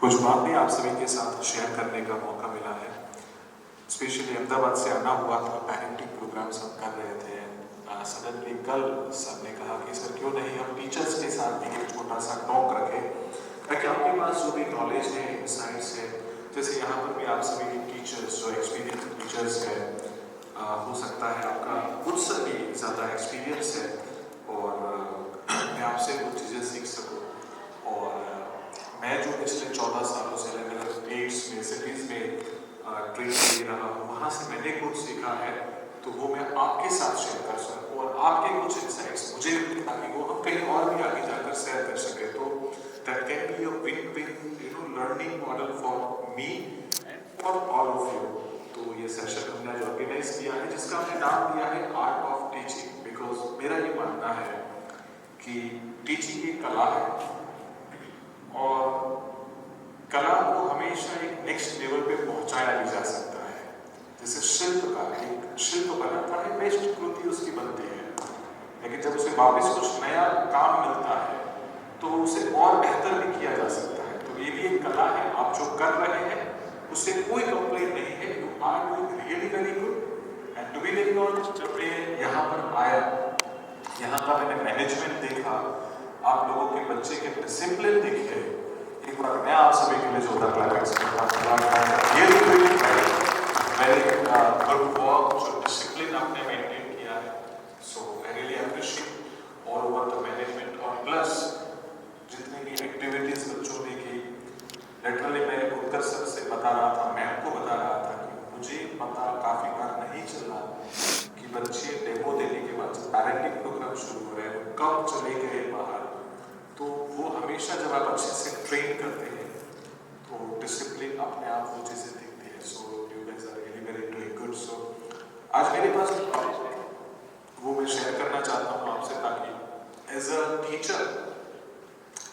कुछ बातें आप सभी के साथ शेयर करने का मौका मिला है। स्पेशली अहमदाबाद से आना हुआ था, पेरेंटिंग प्रोग्राम्स हम कर रहे थे। सडनली कल सर ने कहा कि सर क्यों नहीं हम टीचर्स के साथ भी एक छोटा सा टॉक रखें, ताकि आपके पास जो भी नॉलेज है, इंसाइट्स है, जैसे यहाँ पर भी आप सभी टीचर्स जो एक्सपीरियंस टीचर्स है, हो सकता है आपका मुझसे भी ज़्यादा एक्सपीरियंस है और मैं आपसे कुछ चीज़ें सीख सकूँ। और मैं जो पिछले 14 सालों से अलग अलग स्टेट्स में, सिटीज़ में ट्रेनिंग दे रहा हूँ, वहाँ से मैंने कुछ सीखा है, तो वो मैं आपके साथ शेयर कर सकूँ और आपके कुछ इंसाइट्स मुझे, ताकि वो हम कहीं और भी आगे जाकर शेयर कर सकें। तो that can be a win-win learning model for me and for all of you. तो ये सेशन हमने जो ऑर्गेनाइज किया है, जिसका हमने नाम दिया है आर्ट ऑफ टीचिंग, बिकॉज मेरा ये मानना है कि टीचिंग एक कला है और कला को हमेशा एक नेक्स्ट लेवल पे पहुंचाया भी जा सकता है। जैसे शिल्प का एक शिल्प बनाता है, बेस्ट कृति उसकी बनती है, लेकिन जब उसे वापस कुछ नया काम मिलता है तो उसे और बेहतर भी किया जा सकता है। तो ये भी एक कला है। आप जो कर रहे हैं उससे कोई कंप्लेंट नहीं है, you are doing really very good. And to be very honest, जब मैं यहाँ पर आया, यहाँ का मैंने मैनेजमेंट देखा, आप लोगों के बच्चे के डिसिप्लिन देखे, एक बार मैं आप सभी के लिए जोरदार क्लैपिंग्स करता हूँ। ये वेरी गुड वर्क, जो डिसिप्लिन आपने मेंटेन किया है, so I really appreciate all over the management. और प्लस जितनी भी एक्टिविटीज बच्चों ने की, लिटरली मैं उत्कर्ष सर से बता रहा था, मैं आपको बता रहा था कि मुझे पता काफी बार नहीं चला कि बच्चे डेमो देने के बाद पेरेंटिंग प्रोग्राम शुरू हो रहे हैं कब चले गए बाहर। तो वो हमेशा जब आप अच्छे से ट्रेन करते हैं तो डिसिप्लिन अपने आप वो चीज़ें दिखती है। So you guys are really very doing good. सो आज मेरे पास नॉलेज है, वो मैं शेयर करना चाहता हूँ आपसे, ताकि एज अ टीचर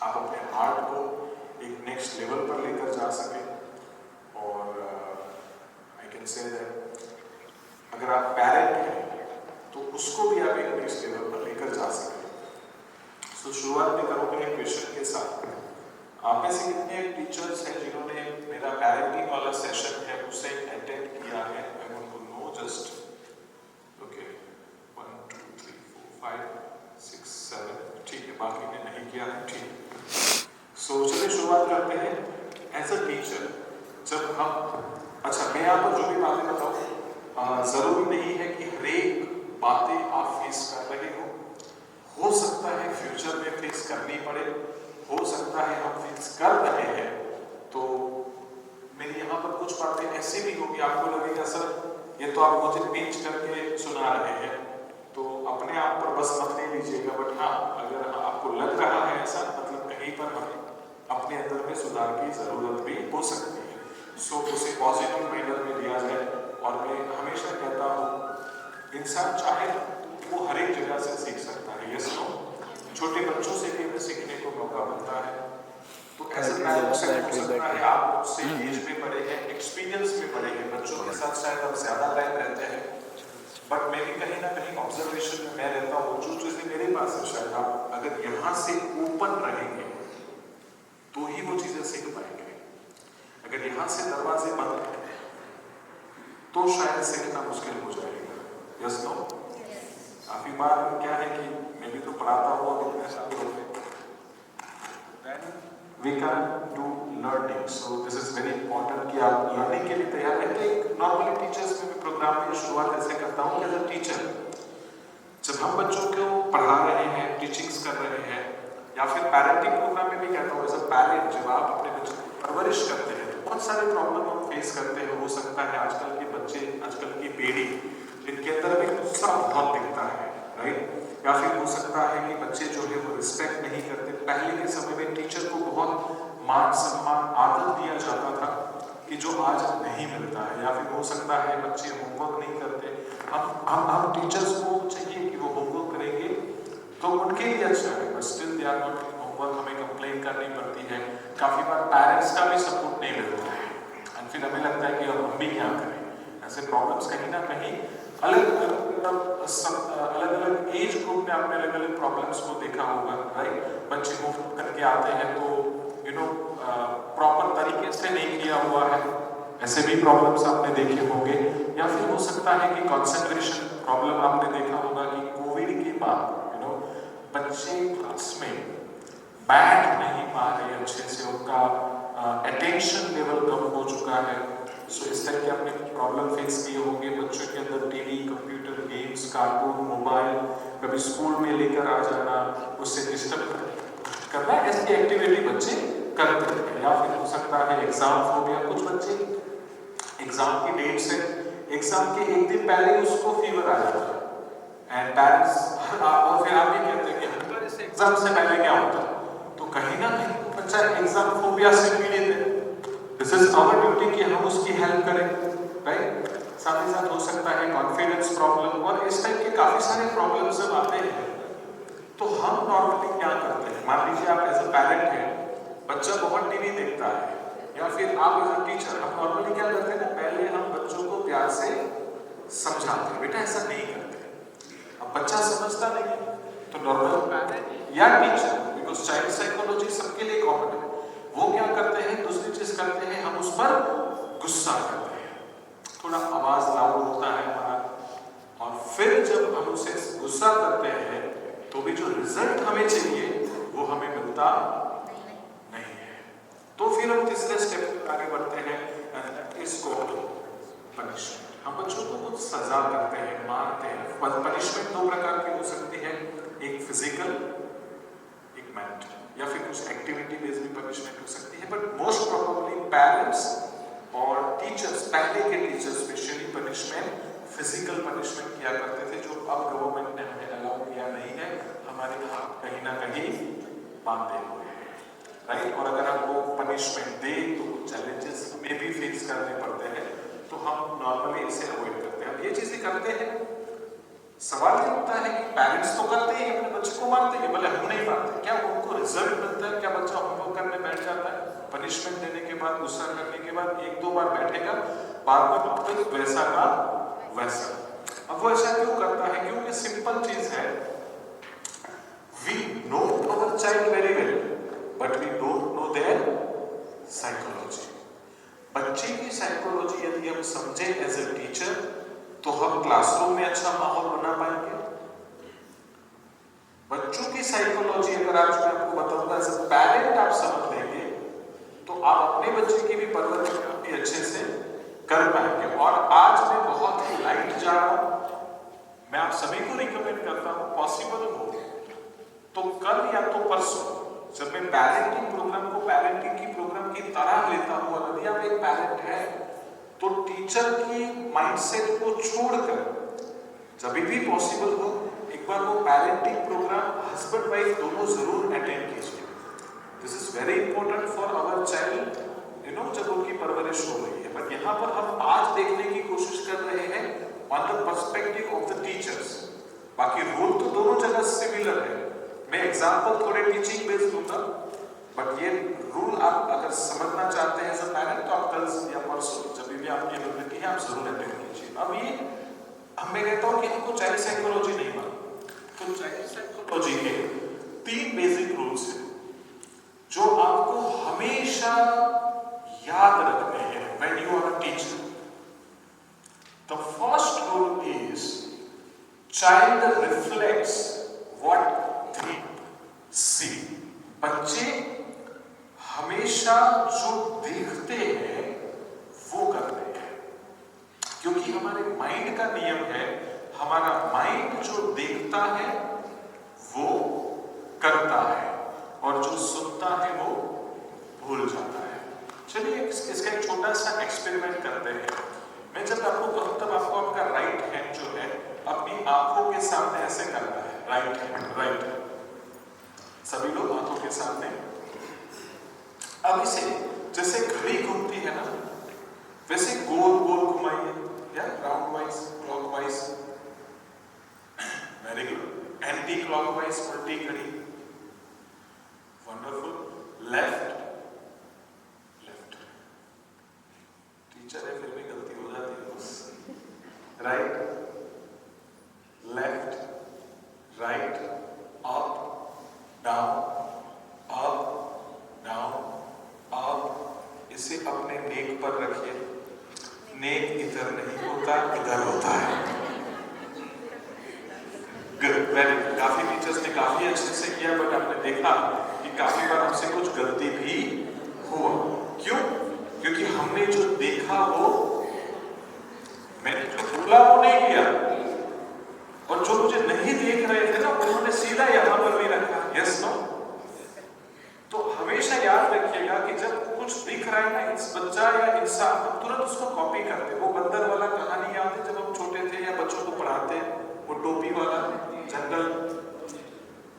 आप अपने आर्ट को एक नेक्स्ट लेवल पर लेकर जा सकें। और आई कैन से दैट अगर आप पेरेंट हैं तो उसको भी आप एक नेक्स्ट लेवल पर लेकर जा सकें। तो शुरुआत में करूँगा एक क्वेश्चन के साथ। आप में से कितने टीचर्स हैं जिन्होंने मेरा पेरेंटिंग वाला सेशन है उसे अटेंड किया है? I want to know just. Okay, 1 2 3 4 5 6 7, ठीक है, बाकी ने नहीं किया है, ठीक। सो चलिए शुरुआत करते हैं। एज अ टीचर जब हम, अच्छा मैं यहाँ पर जो भी बातें बताऊँ, जरूरी नहीं है कि हर एक बातें आप फेस कर रहे हो सकता है फ्यूचर में फेस करनी पड़े, हो सकता है हम फेस कर रहे हैं। तो मेरी यहाँ पर कुछ बातें ऐसी भी होगी, आपको लगेगा सर ये तो आप मुझे पेच करके सुना रहे हैं, तो अपने आप पर बस मत ले लीजिएगा। बट हाँ, अगर आपको लग रहा है ऐसा, मतलब कहीं पर हमें अपने अंदर में सुधार की जरूरत भी हो सकती है, सो उसे पॉजिटिव मैनर में लिया जाए। और मैं हमेशा कहता हूँ इंसान चाहे वो हर एक जगह से सीख सकता है। यस नो, छोटे बच्चों से भी हमें सीखने को मौका मिलता है। तो ऐसा हो सकता है आप उससे एज में बड़े हैं, एक्सपीरियंस में बड़े हैं, बच्चों के साथ शायद आप ज्यादा टाइम रहते हैं, बट मैं भी कहीं ना कहीं ऑब्जर्वेशन में मैं रहता हूँ। जो चीजें मेरे पास है, शायद आप अगर यहाँ से ओपन रहेंगे तो ही वो चीजें सीख पाएंगे। अगर यहाँ से दरवाजे बंद हैं तो शायद सीखना मुश्किल हो जाएगा। यस नो, काफी बार क्या है कि मैं भी तो पढ़ाता हूँ अब इतने सालों में, then we can do learning, so this is very important कि आप लर्निंग के लिए तैयार हैं। तो एक नॉर्मली टीचर्स में प्रोग्राम में शुरुआत ऐसे करता हूँ कि एज अ टीचर जब हम बच्चों को पढ़ा रहे हैं, टीचिंग्स कर रहे हैं, या फिर पेरेंटिंग प्रोग्राम में भी कहता हूँ एज अ पेरेंट, जब आप अपने बच्चे की परवरिश करते हैं तो बहुत सारे प्रॉब्लम हम फेस करते हैं। हो सकता है आजकल के बच्चे, आजकल की पीढ़ी, इनके अंदर भी गुस्सा बहुत दिखता है, राइट? या फिर हो सकता है कि बच्चे जो है वो रिस्पेक्ट नहीं करते। पहले के समय में टीचर को बहुत मान सम्मान आदर दिया जाता था कि जो आज नहीं मिलता है। या फिर हो सकता है बच्चे होमवर्क नहीं करते, हम टीचर्स को चाहिए कि वो होमवर्क करेंगे तो उनके लिए अच्छा है, but still they are not doing homework, हमें कंप्लेन करनी पड़ती है। काफी बार पेरेंट्स का भी सपोर्ट नहीं मिलता है एंड फिर हमें लगता है कि अब हम भी क्या करें। ऐसे प्रॉब्लम्स कहीं ना कहीं अलग अलग एज ग्रुप में आपने अलग अलग प्रॉब्लम्स को देखा होगा, राइट? बच्चे मुफ्त करके आते हैं तो प्रॉपर तरीके से नहीं किया हुआ है, ऐसे भी प्रॉब्लम्स आपने देखे होंगे। या फिर हो सकता है कि कंसंट्रेशन प्रॉब्लम आपने देखा होगा कि कोविड के बाद बच्चे क्लास में बैठ नहीं पा रहे अच्छे से, उनका अटेंशन लेवल कम हो चुका है। सो इस तरह के आपने प्रॉब्लम फेस किए होंगे। बच्चों के अंदर TV, computer, games, cartoon, mobile कभी स्कूल में लेकर आ जाना, उससे डिस्टर्ब करना, ऐसी एक्टिविटी बच्चे करते हैं। या फिर हो सकता है एग्जाम हो गया, कुछ बच्चे एग्जाम की डेट से एग्जाम के एक दिन पहले उसको फीवर आ जाता है एंड पेरेंट्स और फिर आप ये कहते हैं कि अंकल इस एग्जाम से पहले क्या होता है, तो कहीं ना कहीं बच्चा एग्जाम फोबिया से पीड़ित है। दिस इज आवर ड्यूटी कि हम उसकी हेल्प करें, राइट। साथ ही साथ हो सकता है कॉन्फिडेंस प्रॉब्लम, और इस टाइप के काफी सारे प्रॉब्लम्स जब आते हैं तो हम नॉर्मली क्या करते हैं। मान लीजिए आप एज अ पेरेंट हैं, बच्चा बहुत टीवी देखता है, या फिर आप एज अ टीचर, हम नॉर्मली क्या करते हैं ना, पहले हम बच्चों को प्यार से समझाते हैं, बेटा ऐसा नहीं करते। अब बच्चा समझता नहीं है तो नॉर्मल पेरेंट या टीचर, बिकॉज चाइल्ड साइकोलॉजी सबके लिए कॉमन है, वो क्या करते हैं, दूसरी चीज करते हैं, हम उस पर गुस्सा करते हैं, थोड़ा आवाज लाउड होता है हमारा, और फिर जब हम उसे गुस्सा करते हैं तो भी जो रिजल्ट हमें चाहिए वो हमें मिलता नहीं है। तो फिर हम तीसरे स्टेप पर आगे बढ़ते हैं, इसको पनिशमेंट। हम बच्चों को कुछ सजा करते हैं, मारते हैं। पनिशमेंट दो प्रकार की हो सकती है, एक फिजिकल, एक मेंटल, या फिर कुछ एक्टिविटी बेस्ड भी पनिशमेंट हो सकती है। बट मोस्ट प्रोबेबली पेरेंट्स और टीचर्स, पहले के teachers specially punishment physical punishment किया करते थे, जो अब गवर्नमेंट ने हमें अलाउ किया नहीं है, हमारे हाथ कहीं ना कहीं बांधे हुए हैं, राइट। और अगर हम वो पनिशमेंट दे तो चैलेंजेस में भी फेस करने पड़ते हैं, तो हम नॉर्मली इसे अवॉइड करते हैं। अब ये चीजें करते हैं, सवाल ये होता है कि पेरेंट्स तो करते हैं, अपने बच्चे को मारते हैं, भले हम नहीं मारते, क्या उनको रिजल्ट मिलता है? क्या बच्चा होमवर्क करने बैठ जाता है? पनिशमेंट देने के बाद, गुस्सा करने के बाद एक दो बार बैठेगा, बाद में वापस वैसा का वैसा। अब वो ऐसा क्यों करता है? क्योंकि सिंपल चीज है, we know our child very well but we don't know their psychology. बच्चे की साइकोलॉजी यदि हम समझे एज ए टीचर तो हम क्लासरूम में अच्छा माहौल बना पाएंगे। बच्चों की साइकोलॉजी अगर आज मैं आपको बताऊंगा एज ए पेरेंट आप समझ लेंगे तो आप अपने बच्चे की भी परवरिश काफी अच्छे से कर पाएंगे। और आज मैं बहुत ही लाइट जा रहा हूं, मैं आप सभी को रिकमेंड करता हूं, पॉसिबल हो तो कल या तो परसों जब मैं पेरेंटिंग प्रोग्राम को पेरेंटिंग की प्रोग्राम की तरह लेता हूं, यदि आप एक पेरेंट है तो टीचर की माइंडसेट को छोड़कर जब भी पॉसिबल हो एक बार वो पेरेंटिंग प्रोग्राम हस्बैंड वाइफ दोनों जरूर अटेंड कीजिए। This is very important for our child, जब उनकी परवरिश हो रही है। बट यहाँ पर हम आज देखने की कोशिश कर रहे हैं on the perspective of the teachers. बाकी रूल तो दोनों जगह सिमिलर है, मैं एग्जाम्पल थोड़े टीचिंग बेस्ड दूंगा, बट ये रूल आप अगर समझना चाहते हैं एज अ पेरेंट तो आप कल या परसों जब भी आपकी एबिलिटी है आप जरूर अटेंड कीजिए। अब ये मैं कहता हूँ कि हमको चाइल्ड साइकोलॉजी नहीं मालूम, तो चाइल्ड साइकोलॉजी के 3 बेसिक रूल्स हैं जो आपको हमेशा याद रखने हैं when you are a teacher. The first rule is child reflects what they see. बच्चे हमेशा जो देखते हैं वो करते हैं, क्योंकि हमारे माइंड का नियम है, हमारा माइंड जो देखता है वो करता है और जो सुनता है वो भूल जाता है। चलिए इसका एक छोटा सा एक्सपेरिमेंट करते हैं। मैं जब आपको कहूं तब आपको आपका राइट हैंड जो है अपनी आंखों के सामने ऐसे करना है, राइट हैंड, राइट। सभी लोग आंखों के सामने। अब इसे जैसे घड़ी घूमती है ना वैसे गोल गोल घुमाइए, या round wise, clockwise, very good, anti clockwise, उल्टी घड़ी, वंडरफुल, लेफ्ट, टीचर है फिर भी गलती हो जाती है बस, right, left, right, up, down, up, down, इसे अपने नेक पर रखिए। नेक इधर नहीं होता, इधर होता है। काफी टीचर्स ने काफी अच्छे से किया, बट आपने देखा कि काफी बार हमसे कुछ गलती भी हुआ। क्यों? क्योंकि हमने जो देखा वो, मैंने जो बोला वो नहीं किया, और जो मुझे नहीं देख रहे थे ना उन्होंने सीधा यहां पर भी रखा। Yes no? तो हमेशा याद रखिएगा कि जब कुछ दिख रहा है ना, इस बच्चा या इंसान, हम तुरंत उसको कॉपी करते। वो बंदर वाला कहानी याद है जब हम छोटे थे या बच्चों को पढ़ाते, वो टोपी वाला जंगल,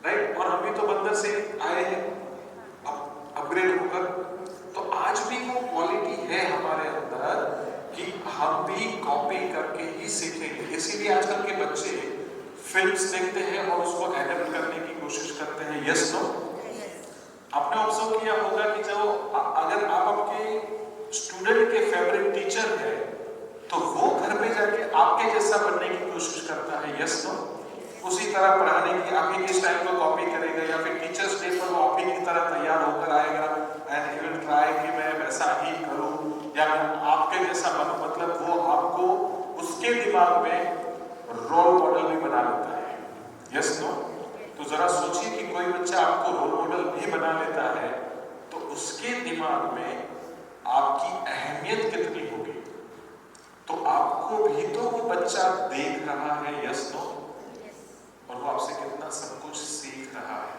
राइट? और हम भी तो बंदर से आए हैं अपग्रेड होकर। तो आज भी वो क्वालिटी है हमारे अंदर कि हम भी कॉपी करके ही सीखेंगे। इसीलिए आजकल के बच्चे फिल्म्स देखते हैं और उसको एडप्ट करने की कोशिश करते हैं। Yes no? आपने ऑब्जर्व किया होगा कि जो अगर आप आपके स्टूडेंट के फेवरेट टीचर है तो वो घर पे जाके आपके जैसा बनने की कोशिश करता है। Yes no? उसी तरह पढ़ाने की, आप ही के स्टाइल को कॉपी करेगा, या फिर टीचर्स डे पर वो आप ही की तरह तैयार होकर आएगा एंड ही विल ट्राई कि मैं वैसा ही करूं या मैं आपके जैसा बनूं। मतलब वो आपको उसके दिमाग में रोल मॉडल भी बना लेता है। Yes no? तो जरा सोचिए कि कोई बच्चा आपको रोल मॉडल भी बना लेता है तो उसके दिमाग में आपकी अहमियत कितनी होगी। तो आपको भी तो वो बच्चा देख रहा है। Yes no? और वो आपसे कितना सब कुछ सीख रहा है।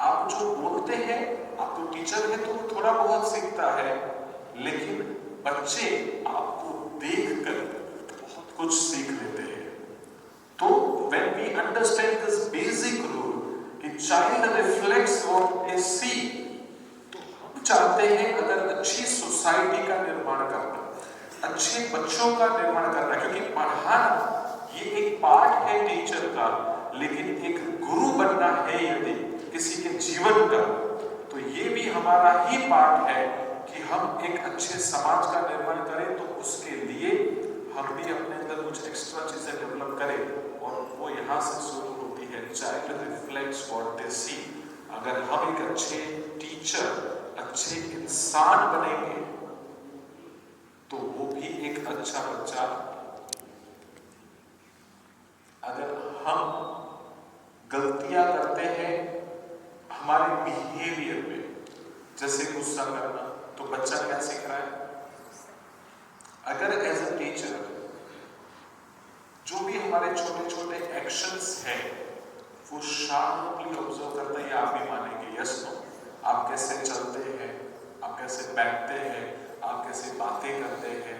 आप जो बोलते हैं, आप तो टीचर हैं तो वो थोड़ा बहुत सीखता है, लेकिन बच्चे आपको देखकर बहुत कुछ सीख लेते हैं। तो when we understand this basic rule कि child reflects what they see, तो हम चाहते हैं अगर अच्छी सोसाइटी का निर्माण करना, अच्छे बच्चों का निर्माण करना, क्योंकि पढ़ाना ये एक पार्ट है टीचर का, लेकिन एक गुरु बनना है यदि किसी के जीवन का, तो ये भी हमारा ही पार्ट है कि हम एक अच्छे समाज का निर्माण करें। तो उसके लिए हम भी अपने अंदर कुछ एक्स्ट्रा चीजें डेवलप करें, और वो यहाँ से शुरू होती है। चाइल्ड रिफ्लेक्ट्स व्हाट दे सी। अगर हम एक अच्छे टीचर, अच्छे इंसान बनेंगे तो वो भी एक अच्छा बच्चा। अगर हम गलतियां करते हैं हमारे बिहेवियर में, जैसे गुस्सा करना, तो बच्चा क्या सीख रहा है? अगर एज अ टीचर जो भी हमारे छोटे छोटे एक्शंस हैं वो शार्पली ऑब्जर्व करता है, आप भी मानेंगे। Yes no? आप कैसे चलते हैं, आप कैसे बैठते हैं, आप कैसे बातें करते हैं,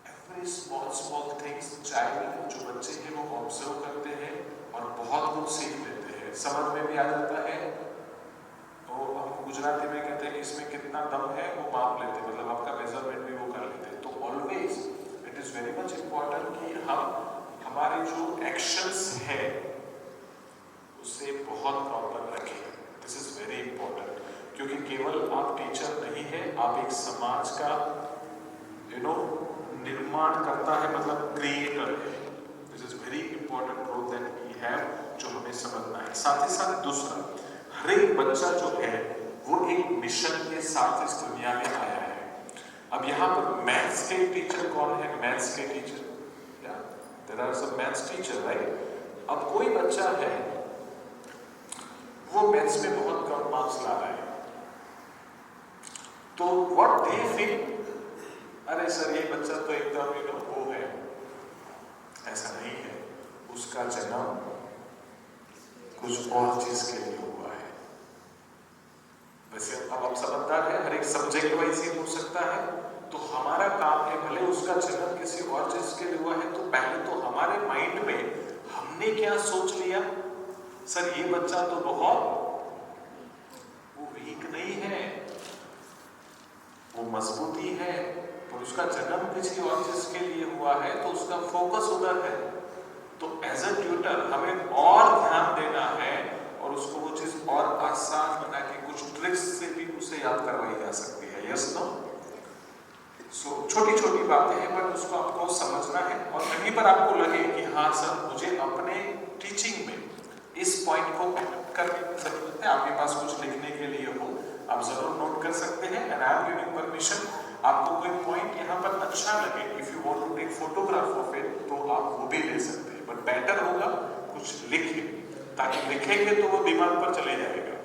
एवरी स्मॉल थिंग्स चाइल्ड, जो बच्चे हैं वो ऑब्जर्व करते हैं और बहुत कुछ सीख लेते हैं। समझ में भी आ जाता है। तो हम गुजराती में कहते हैं कि इसमें कितना दम है वो माप लेते हैं, मतलब आपका मेजरमेंट भी वो कर लेते हैं। तो always it is very much important कि हम हमारे जो एक्शंस है उसे बहुत प्रॉपर रखें। दिस इज वेरी इंपॉर्टेंट, क्योंकि केवल आप टीचर नहीं है, आप एक समाज का निर्माण करता है, मतलब क्रिएटर है। This is very important role that we have, जो हमें समझना है। साथ ही साथ दूसरा, हर एक बच्चा जो है वो एक मिशन के साथ इस दुनिया में आया है। अब यहाँ पर मैथ्स के टीचर कौन है? मैथ्स के teacher, there are some maths teacher, right? अब कोई बच्चा है वो मैथ्स में बहुत कम मार्क्स ला रहा है, तो व्हाट दे फील, अरे सर ये बच्चा तो एकदम वो है। ऐसा नहीं है, उसका जन्म कुछ और चीज के लिए हुआ है। वैसे अब आप समझदार है, हर एक सब्जेक्ट वाइज ही हो सकता है। तो हमारा काम है, भले उसका जन्म किसी और चीज के लिए हुआ है, तो पहले तो हमारे माइंड में हमने क्या सोच लिया, सर ये बच्चा तो बहुत वो वीक नहीं है, वो मजबूती है, तो उसका जन्म किसी और चीज के लिए हुआ है, तो उसका फोकस उधर है। तो एज अ ट्यूटर हमें और ध्यान देना है और उसको वो चीज और आसान बना के कुछ ट्रिक्स से भी उसे याद करवाई जा सकती है। Yes no? सो छोटी छोटी बातें हैं, बट उसको आपको समझना है। और कहीं पर आपको लगे कि हाँ सर मुझे अपने टीचिंग में इस पॉइंट को करने की जरूरत है, आपके पास कुछ लिखने के लिए हो, आप जरूर नोट कर सकते हैं and I am giving permission. आपको कोई पॉइंट यहाँ पर अच्छा लगे, if you want to take photograph of it, तो आप वो भी ले सकते हैं, बट बेटर होगा कुछ लिखे, ताकि लिखेंगे तो वो दिमाग पर चले जाएगा,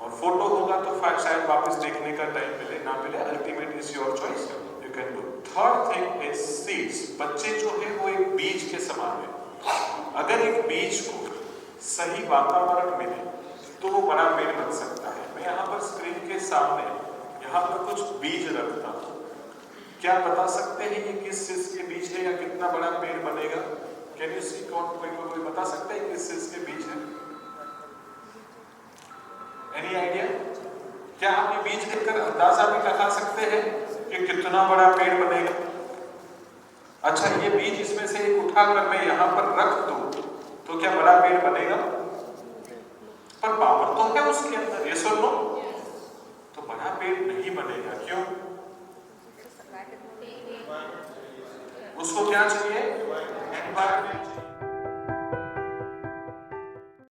और फोटो होगा तो शायद वापस देखने का टाइम मिले ना मिले, ultimate is your choice, you can do. Third thing is seeds. बच्चे जो है वो एक बीज के समान है। अगर एक बीज को सही वातावरण मिले तो वो बड़ा पेड़ बन सकता है। मैं यहाँ पर स्क्रीन के सामने यहाँ पर कुछ बीज रखता हूँ, क्या बता सकते हैं ये किस चीज के बीज है या कितना बड़ा पेड़ बनेगा? Can you see? कोई बता सकते हैं किस चीज के बीज है? Any idea? क्या आप ये बीज देखकर अंदाजा भी लगा सकते हैं कि कितना बड़ा पेड़ बनेगा? अच्छा, ये बीज इसमें से एक उठाकर मैं यहाँ पर रख दूं तो क्या बड़ा पेड़ बनेगा? पर पावर तो है उसके अंदर, ये सुन लो, तो बड़ा पेड़ नहीं बनेगा। क्यों? उसको क्या चाहिए? एनवायरनमेंट।